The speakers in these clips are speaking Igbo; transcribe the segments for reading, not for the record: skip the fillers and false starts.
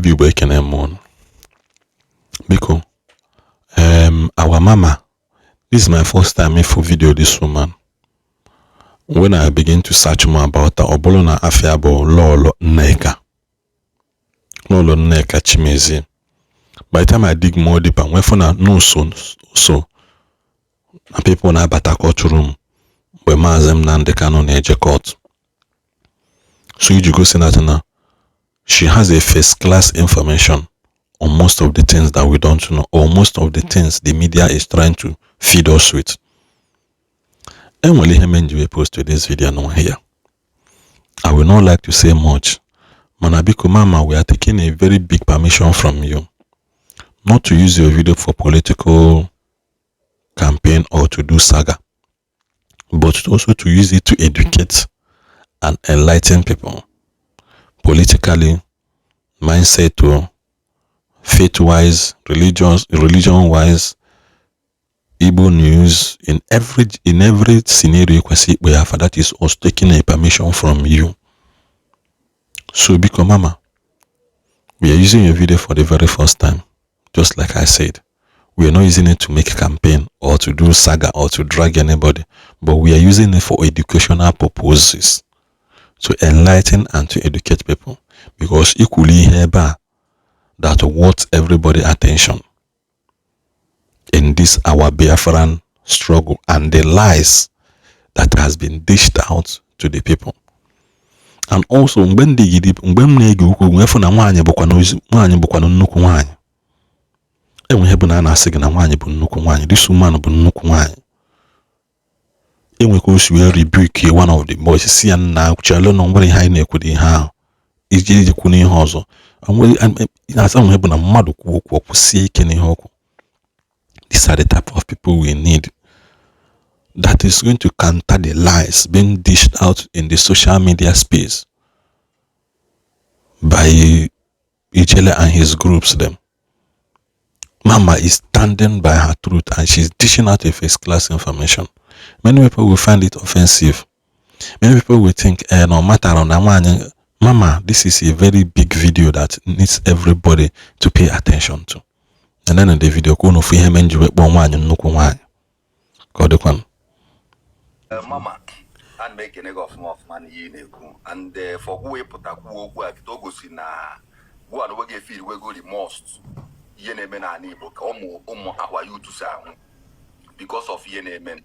ndị Igbo ekene m biko our mama, this is my first time for video this woman. When I begin to search more about her, obolo na afia bo lolo nneka chimezi. By the time I dig more deep and when for no so people na bata court room where Mazi Nnamdi Kanu na court. So you go see that now. She has a first class information on most of the things that we don't know, or most of the things the media is trying to feed us with. And we posted this video now here. I will not like to say much. Manabiko Mama, we are taking a very big permission from you not to use your video for political campaign or to do saga, but also to use it to educate and enlighten people politically, mindset to faith-wise, religion-wise, Igbo news, in every scenario you can see where that is us taking a permission from you. So because Mama, we are using your video for the very first time. Just like I said, we are not using it to make a campaign or to do saga or to drag anybody, but we are using it for educational purposes, to enlighten and to educate people, because equally hereby that wants everybody attention in this our Biafran struggle and the lies that has been dished out to the people. And also when they give this woman rebuke one of the boys. See and now chalo no very high neck with how is the kuni hozo. And some have a madu kuku see kenny hoko. These are the type of people we need that is going to counter the lies being dished out in the social media space by Ijele and his groups them. Mama is standing by her truth and she's dishing out a first class information. Many people will find it offensive. Many people will think, no matter on Mama, this is a very big video that needs everybody to pay attention to. And then in the video, Mama, and making a of money and for who put a work Togosi na go and work a field where go the most Yenemen and Igbo our you to sound because of Yenemen.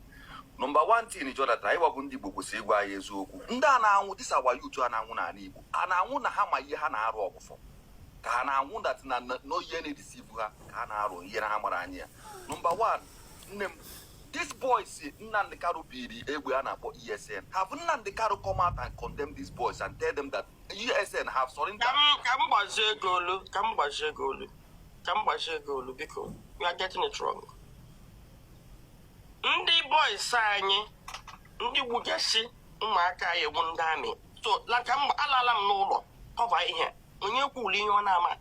Number one thing is that I want to say why is Ndana this our you to an Igbo and I want to have my Yana rob for. Can I want that no Yeni deceive her? Can I run Yanamarania? Number one, this boys Nnamdi Kanu PD Eguana for ESN. Have Nnamdi Kanu come out and condemn these boys and tell them that ESN have surrendered? Come because we are getting it wrong. Ndị boys anyị ndị wujesi ụmụaka ya wundami so like alala m n'ụlọ cover ihe onye kwuli ihe ọ na-ama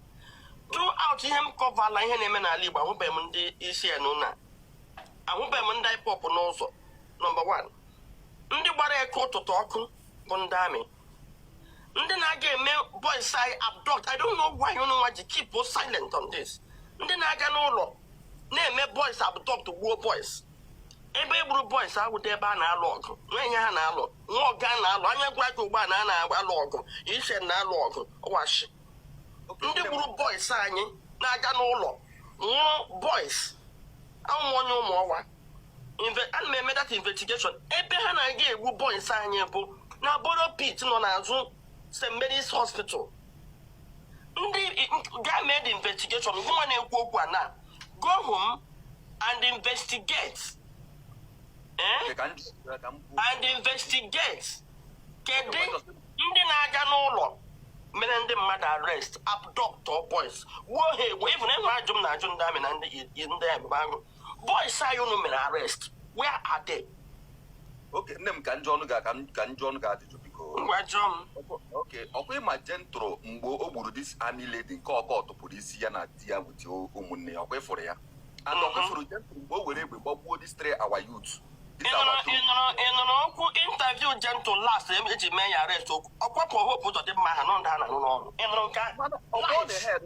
throughout ihe m cover la ihe na-eme n'ala Igbo ahụbe m ndị isi enu na ahụbe m ndị pop n'ụzọ. Number one, ndị gbara eke ụtụtụ ọkụ bụ ndị amị ndị na-aga eme boys anyị abduct. I don't know why you know what you keep silent on this. Ndị na-aga n'ụlọ na-eme boys abduct gbuo boys. Ebe egburu boys ahụ dị ebe a na-alụ ọgụ nwenye ha na-alụ nwa ọga na-alụ anya gwa gị ugbu a na a na-alụ ọgụ ishe na-alụ ọgụ ọwashi. Ndị gburu boys anyị na-aga n'ụlọ nwụrụ boys ahụ onye ụmụ ọwa ana m eme that investigation. Ebe ha na-aga egbu boys anyị bụ na Boro Pit nọ n'azụ St. Mary's Hospital. Ndị ga-eme the investigation gụnwa na-ekwu okwu a na go home and investigate. And investigate. Kedu ndị na-aga n'ụlọ mere ndị mmadụ arrest abduct or boys wuo ha egwu even ebe ajụ m na-ajụ ndị amị na ndị ebube ahụ boys anyị unu mere arrest where are they? Okay, nne m ka njọ ọnụ ga ajụjụ biko. Ngwa jụọ m. Okay, ọkwa ịma jentro mgbe o gburu this army lady nke ọkọ tụpụrụ isi ya na di ya wuti ụmụnne ya ọkwa ịfụrụ ya and ọkwa ịfụrụ jentro mgbe o were egbe gbagbuo this 3 our youth. In okwu my view gentle last time eji me ya arrest okwapo hope to dey ma ha no nda na no enro nka on the head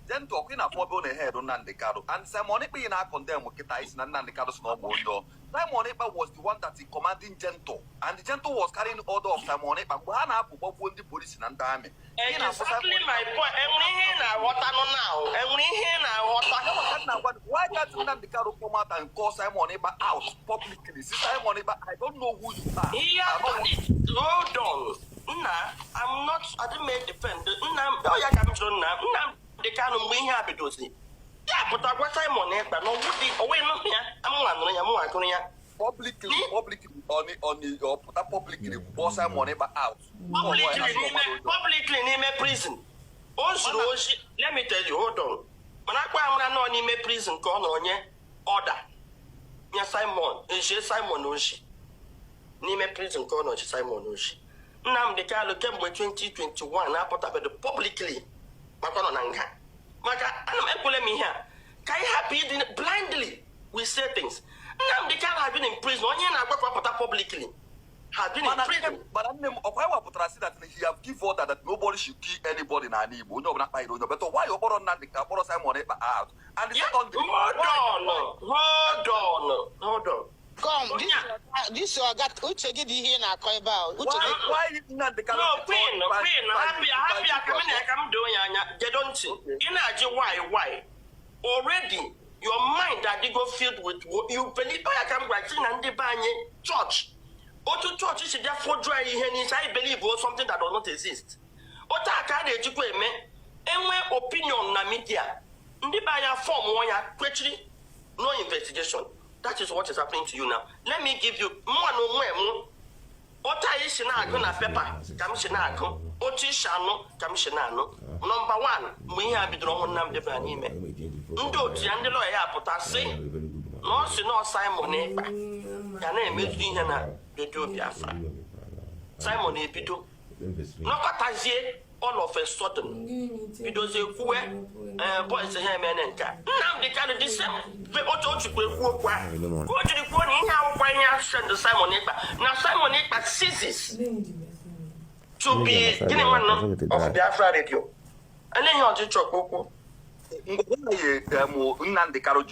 gentle queen afford on the head on Nnamdi Kanu and Simon Ekpa na condemn kita is Nnamdi Kanu no more. Simon Ekpa was the one that is commanding gentle and the gentle was carrying order of Simon Ekpa but na akpo the police na ndame exactly my point enri ihe na water no now enri ihe na water why can't Nnamdi Kanu come out and call Simon Ekpa out publicly? Simon Ekpa, I don't know who you are. Hold on. I didn't make defend. The kind of way happy to see. Yeah, but I was Simon Ekpa. No, away no here. I'm publicly on the publicly boss Simon Ekpa out. Publicly name a prison. Also, let me tell you, hold on. When I go on a prison, call on ye order. Yeah, Simon, Simon Oshi. Name a prison call on Simon Oshi. Nnamdi Kanu came with 2021. I put up publicly. Makononanga. Maka, I'm equaling me here. Can you happy blindly? We say things. Nnamdi Kanu have been in prison. Only I put up publicly. Has been in prison. But I'm that he have give order that nobody should kill anybody in an Igbo. No, not by the but why you borrow Nnamdi Kanu Simon Ekpa out? And the second hold on. Come, this you got Uche did he here now about why Nnamdi Kanu? No, Queen, happy I come doing they don't see. Why? Already your mind that they go filled with you believe I come back and the banye church. Or to church is therefore dry I believe was something that does not exist. What I can't educate me, and opinion na media. The buyer form one question, no investigation. That is what is happening to you now. Let me give you more. What I is na paper, Kamishinako, Otishano, Kamishinano. Number one, we have been drawn on the Vanime. Ndo Tiandelo put us say, no, Simon Ekpa. Can I make you the do Biafra? Simon Epido. No, Katazie. All of a sudden, it was a queer boys a ham and now they kind of the same. They ought to go to the one in how send the Simon Ekpa. Now Simon Ekpa ceases to be getting one of the Afra radio. And then you're just choco. Nnamdi Kanu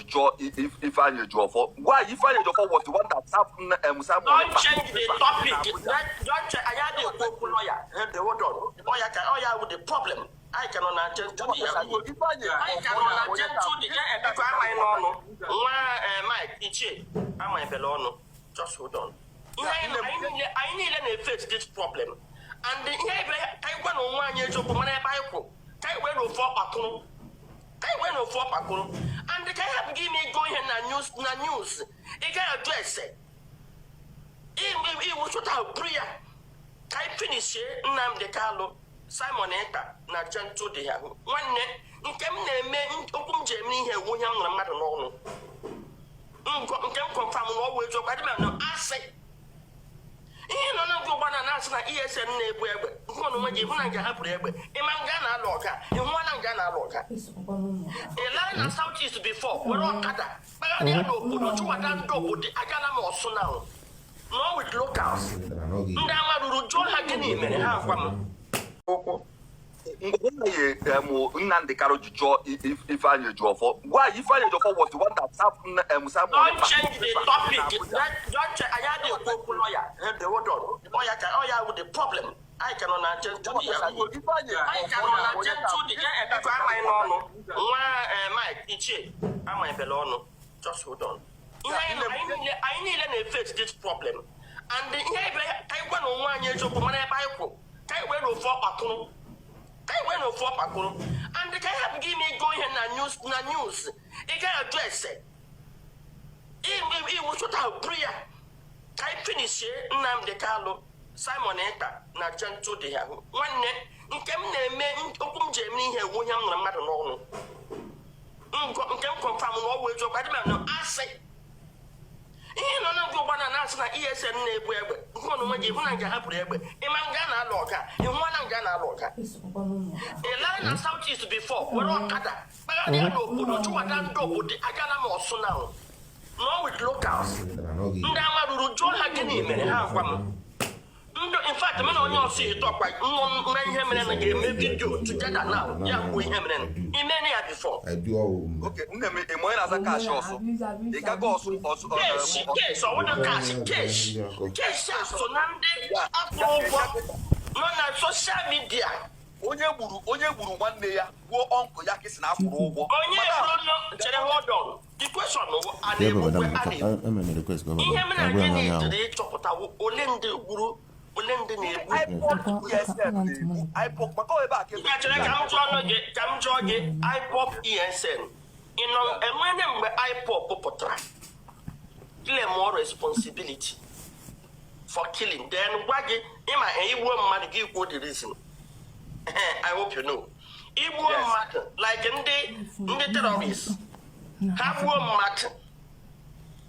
if I knew you for why if I knew was the one that Simon. Don't change the topic. Don't check. I had a lawyer. The lawyer with the problem. I cannot attend to the I cannot attend to the Mike, Ichi, I'm my fellow. Just hold on. I need to fix this problem. And I went on 1 year to come on a Bible. I went over Pakun. I went over Pakun. And the guy have given me going in news. He can address it. He was without prayer. I finish Nnamdi Kanu Simon Ekpa na gentle de ya. One nkem na-eme okum Germany here wo yam na mmadụ n'ọnụ. Nkem confirm no we jo kwadi no ase. Ihe no na go bana na ase na ESN na ebu egbe. Nko no maji hu na nga hapụrụ egbe. Ịma nga na alụ ọka. Ihu na nga na alụ ọka. Line na South East before we don't kada. Baga ya no obodo chuwa dan do obodo agala ma osu na. No with locals. Ndị amaruru jo ha gịnị mere ha akwa m. Nnamdi Kanu if I knew you for why if I knew you was the one that Simon. Don't change the topic. Don't check. I had a lawyer. The lawyer with the problem. I cannot attend to the I cannot attend to the Mike, Ichi, I'm my fellow. Just hold on. I need to fix this problem. And I went on 1 year to come on a Bible. I went over Pakun. And the guy have given me going in news. He can address it. He was without prayer. I finish Nnamdi Kanu Simon Ekpa na gentle de ya. One nkem na-eme okum Germany here wo yam na mmadụ n'ọnụ. Nkem confirm no we jo kwadi no ase. Ihe no na go bana na ase na ESN na ebu egbe. Nko no maji hu na nga hapụrụ egbe. Ịma nga na alụ ọka. Ihu na nga na alụ ọka. Line na South East before we don't kada. Baga ya no obodo chuwa dan do obodo agala ma osu na. No with locals. Ndị amaruru jo ha gịnị mere ha akwa m. fact, man on your seat talk like him and again, maybe do together now. Yeah, we him and he many had before. I do. Okay, as a cash also. They can go also. Case, I want to cash case. Case, so Nnamdi, no, not social media. Onye gburu nwanne ya gbuo ọnkụ ya kesi na afụrụ ụgwọ. Hold on. The question ihe m na-aga n'etiri ịchọpụta ole ndị gburu ole ndị na-egbu. IPOP maka ebe a chere ka m jụọ gị IPOP ESN enwere mgbe IPOP pụtara claim more responsibility for killing then gwa gị ịma igbuo mmadụ gị kwuo the reason. I hope you know. Igbo matter like ndị terrorists. Have one matter.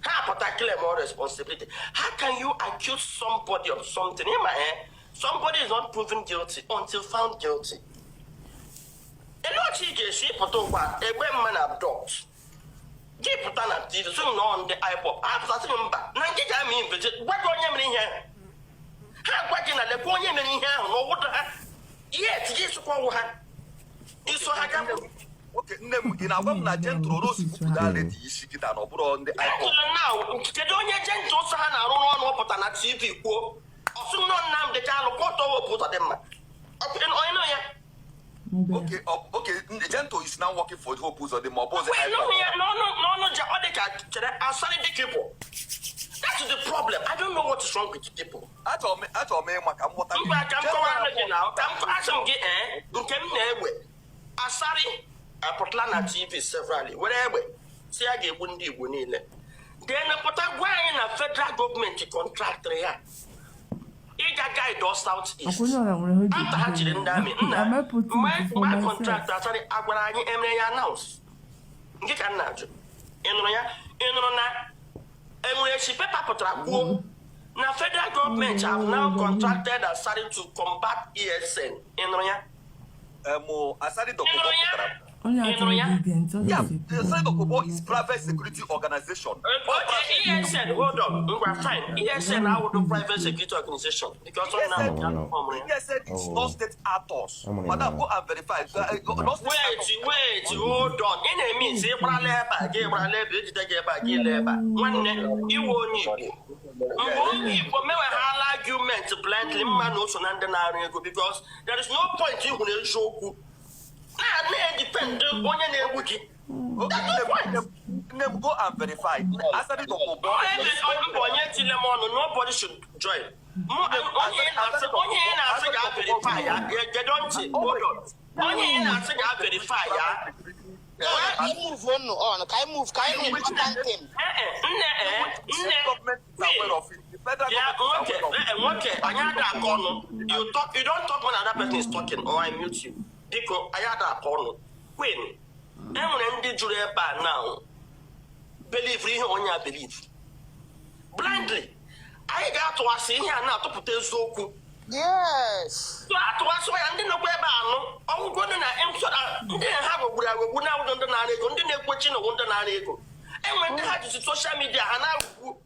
How particular more responsibility? How can you accuse somebody of something? In my head, somebody is not proven guilty until found guilty. A lot of she put over a man abduct. Keep put on a deal soon on the iPod. I've seen him back. Nigeria mean visit. What on you here? How what in the point in here? No what yes, yes, go ahead. It's so I can. Okay, in our woman, gentle rose that she get an opera on the iPod. Now, the only gentle son, I don't know what on a TV. Also, not now the child of Porto put at them. Okay, okay, the gentle is now working for the hope of the mob. No, I'll send the people. That's the problem. I don't know what is wrong with people. I told me, what I'm now. I'm sorry. I put Lana TV severally. Whatever. See, I get windy winning. Then I put a guy in a federal government contract here. That guy does Southeast. After hatching my contract, I started Agwarani announce. Get a nudge. And she paper potra now federal government have now contracted and started to combat ESN. I started the Side is private security organization. Okay, ESN, hold on. We're fine. ESN, I would do private security organization because ESN is not state actors. Madam, go and verify. Wait, hold on. In means April you argument blindly because there is no point in when you show. Depend on your go and verify. Nobody should join. I move on. Can I move? You don't talk when another person is talking, or I mute you. Because I had a corner. When everyone did you now believe on your belief blindly. I got to us in here now to put a soku. Yes. So I was why I didn't know where I'm going to didn't have a good now on the Nanego, didn't question on the Nanego. And when they had to social media, and I know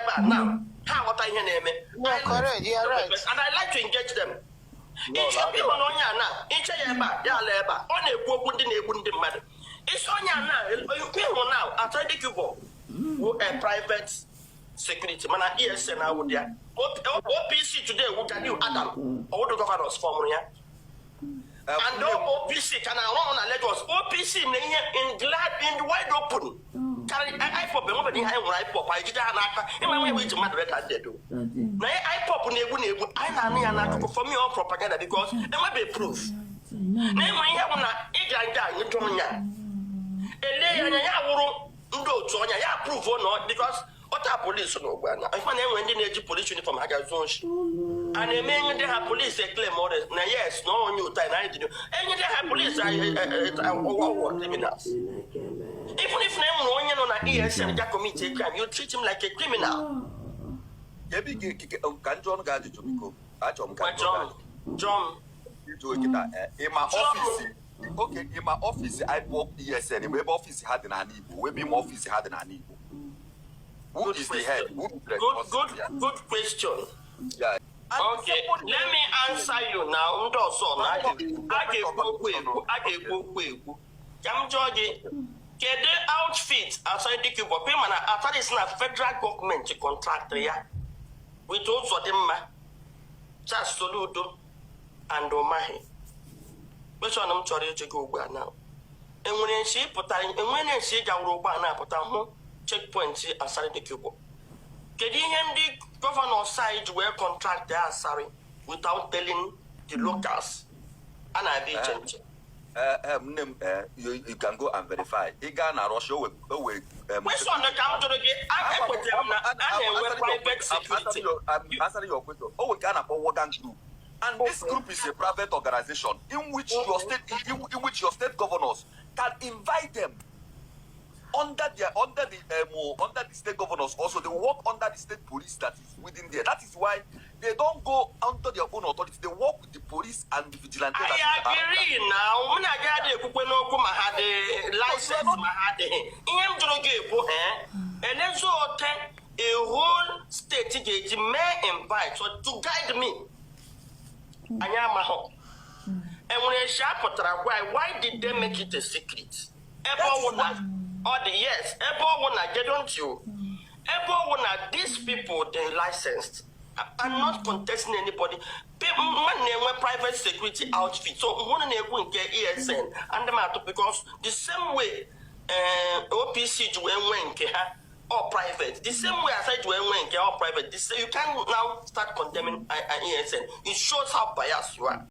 about now. How what I name it? Correct, you're right. And I like to engage them. It's a people on Yana, it's a labor, on a wood in a wounded mother. It's on Yana, you pay one now, after the Cubo, a private security man, yes, and I would, yeah. OPC today, what can you, Adam, or the governor's formula? And no OPC can I run on a Lagos, OPC in glad in wide open. I pop nobody I pop, I did an way to Madrid, I did do. I pop I know for me all propaganda because there might be proof. Name I have one, you told me. A lay and I won't go to ya proof or not because what are police no one? I find them when they need police uniform, I got zone. And they may have police claim orders. Now, yes, no new time I did. And you have police, I criminals. Even if no one on an ESN that commit a crime, you treat him like a criminal. Can John Gadget to go? John, in my office. Okay, in my office, I work ESN. In my office, had an Igbo. Where my office had an Igbo. Who is the head? Good question. Yeah. Okay, let me answer you now. Ndo so na age ekwu. Jam George, kede outfit outside the Cuba payment after this na federal government contract ya. With also them just Soludo and Omahi. Which one I'm trying to go back now? And when she put and when she got Robana put on checkpoint outside the Cuba. Kedi the governor side where contract there, sorry, without telling the locals. And I be changing. You can go and verify. Igana Russia with which one come to the gate? I put them and private security. I'm answering your question. Oh, we can afford one group. And this group is a private organization in which your state governors can invite them under the state governors. Also, they work under the state police that is within there. That is why they don't go under their own authority. They work with the police and the vigilante. I agree now. When I got the Kupeno had a license, and then so a whole state may invite to guide me. I am a home. And when I shop, why did they make it a secret? Yes, don't you? These people they licensed. I'm not contesting anybody. People man private security outfit. So one go and get ESN and them because the same way OPC to or private. The same way I said to or private. You can now start condemning ESN. It shows how biased you are.